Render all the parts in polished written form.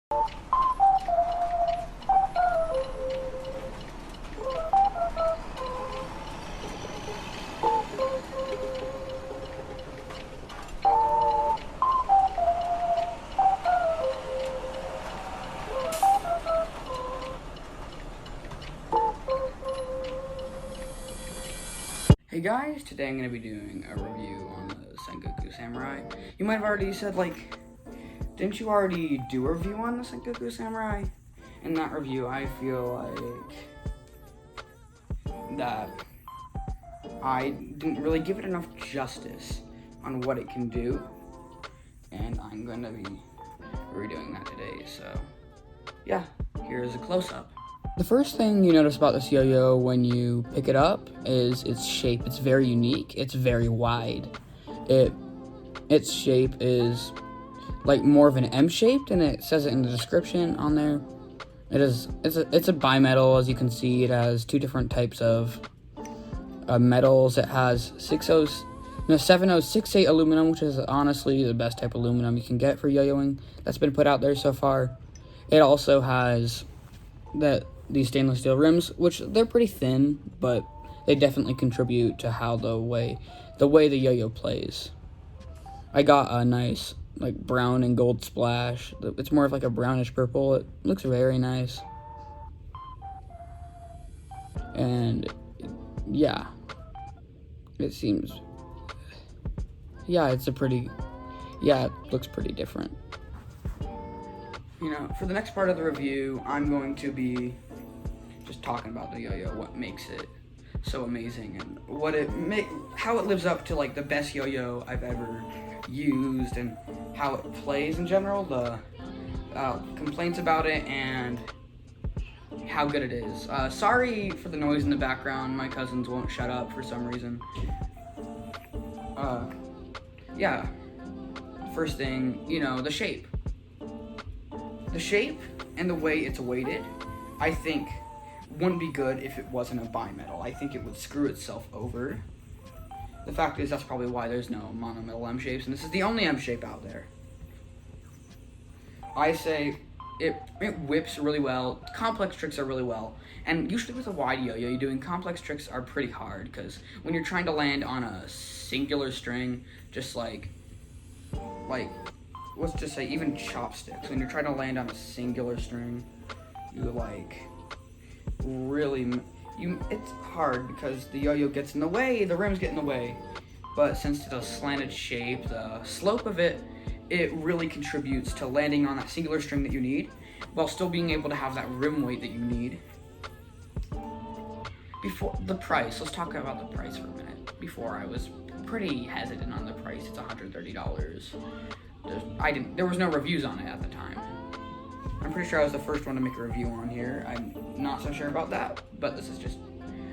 Hey guys, today I'm going to be doing a review on the Sengoku Samurai. You might have already said, didn't you already do a review on the Sengoku Samurai? In that review, I feel like that I didn't really give it enough justice on what it can do, and I'm going to be redoing that today, so yeah, here's a close-up. The first thing you notice about this yo-yo when you pick it up is its shape. It's very unique. It's very wide. Its shape is like more of an M shaped, and it says it in the description on there. It's a bimetal, as you can see. It has two different types of metals. It has 7068 aluminum, which is honestly the best type of aluminum you can get for yo-yoing that's been put out there so far. It also has these stainless steel rims, which they're pretty thin, but they definitely contribute to how the way the yo-yo plays. I got a nice brown and gold splash. It's more of like a brownish purple. It looks very nice. And yeah, it seems, it looks pretty different. For the next part of the review, I'm going to be just talking about the yo-yo, what makes it so amazing, and how it lives up to the best yo-yo I've ever used, and how it plays in general, the complaints about it, and how good it is. Sorry for the noise in the background. My cousins won't shut up for some reason. First thing, the shape. The shape and the way it's weighted, I think, wouldn't be good if it wasn't a bimetal. I think it would screw itself over. The fact is, that's probably why there's no monometal M shapes, and this is the only M shape out there. I say it whips really well. Complex tricks are really well, and usually with a wide yo-yo, doing complex tricks are pretty hard, because when you're trying to land on a singular string, just let's just say even chopsticks, when you're trying to land on a singular string, it's hard because the yo-yo gets in the way, the rims get in the way. But since it's a slanted shape, the slope of it really contributes to landing on that singular string that you need, while still being able to have that rim weight that you need. Before the price, let's talk about the price for a minute. Before, I was pretty hesitant on the price. It's $130. There was no reviews on it at the time. I'm pretty sure I was the first one to make a review on here. I'm not so sure about that, but this is just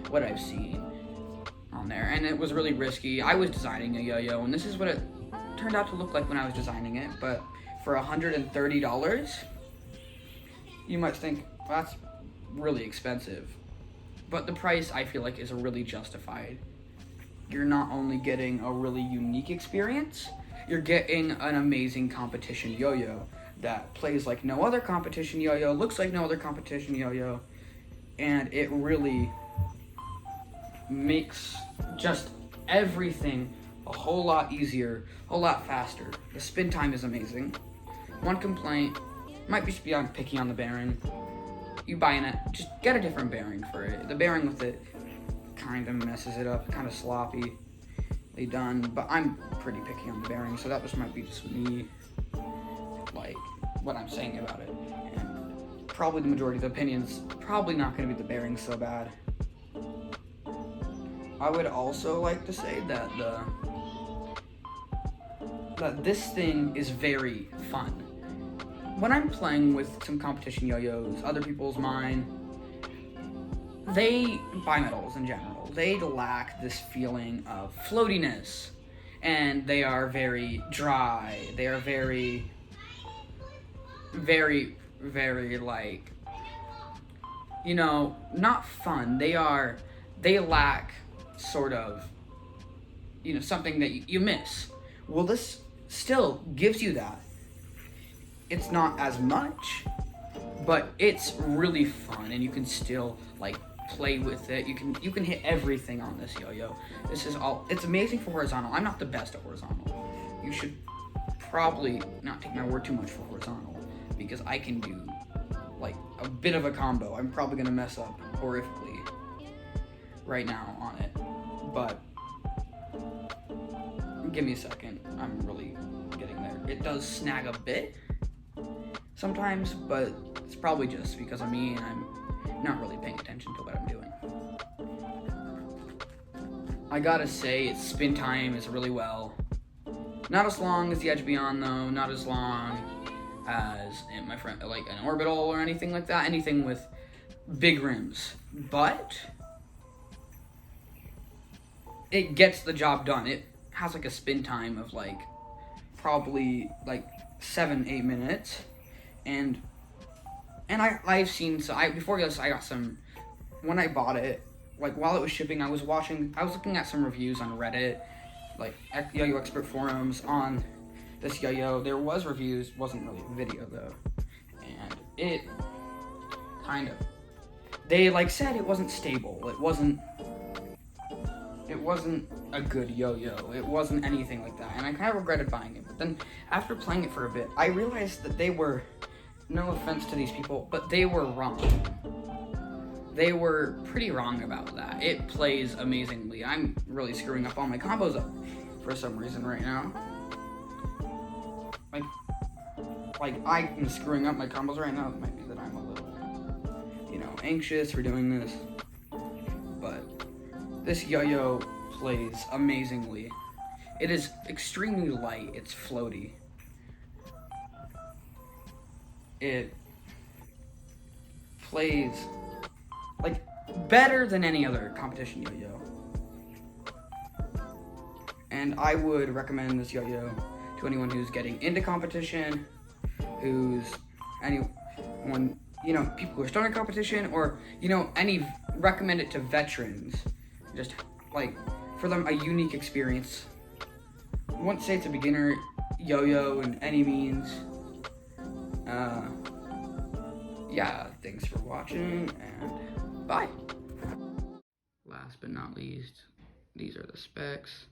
what I've seen on there. And it was really risky. I was designing a yo-yo, and this is what it turned out to look like when I was designing it. But for $130, you might think, well, that's really expensive. But the price, I feel like, is really justified. You're not only getting a really unique experience, you're getting an amazing competition yo-yo that plays like no other competition yo-yo, looks like no other competition yo-yo, and it really makes just everything a whole lot easier, a whole lot faster. The spin time is amazing. One complaint might just be on picky on the bearing. You buy it, just get a different bearing for it. The bearing with it kind of messes it up, kind of sloppy. Done, but I'm pretty picky on the bearing, so that just might be just me, what I'm saying about it. And probably the majority of the opinions, probably not going to be the bearing so bad. I would also like to say that this thing is very fun. When I'm playing with some competition yo-yos, other people's mine, bimetals in general, they lack this feeling of floatiness, and they are very dry. They are very, very, very not fun. They lack sort of, something that you miss. Well, this still gives you that. it's not as much, but it's really fun, and you can still like play with it. You can hit everything on this yo-yo. It's amazing for horizontal. I'm not the best at horizontal. You should probably not take my word too much for horizontal, because I can do like a bit of a combo. I'm probably gonna mess up horrifically right now on it, but give me a second. I'm really getting there. It does snag a bit sometimes, but it's probably just because of me and I'm not really paying attention to what I'm doing. I gotta say, its spin time is really well. Not as long as the Edge Beyond though, not as long as my friend, like an orbital or anything like that, anything with big rims, but it gets the job done. It has like a spin time of like probably like 7-8 minutes, and I've seen, so before this I got some, when I bought it, like while it was shipping, I was looking at some reviews on Reddit, like Yo-Yo expert forums on this yo-yo. There was reviews, wasn't really a video though, and it kind of, they like said it wasn't stable, it wasn't a good yo-yo, it wasn't anything like that, and I kind of regretted buying it. But then after playing it for a bit, I realized that they were, no offense to these people, but they were wrong. They were pretty wrong about that. It plays amazingly. I'm really screwing up all my combos up for some reason right now. Like I'm screwing up my combos right now. It might be that I'm a little, anxious for doing this. But this yo-yo plays amazingly. It is extremely light. It's floaty. It plays like better than any other competition yo-yo. And I would recommend this yo-yo to anyone who's getting into competition, people who are starting competition, or, recommend it to veterans. Just, like, for them, a unique experience. I wouldn't say it's a beginner yo-yo in any means. Yeah, thanks for watching, and bye. Last but not least, these are the specs.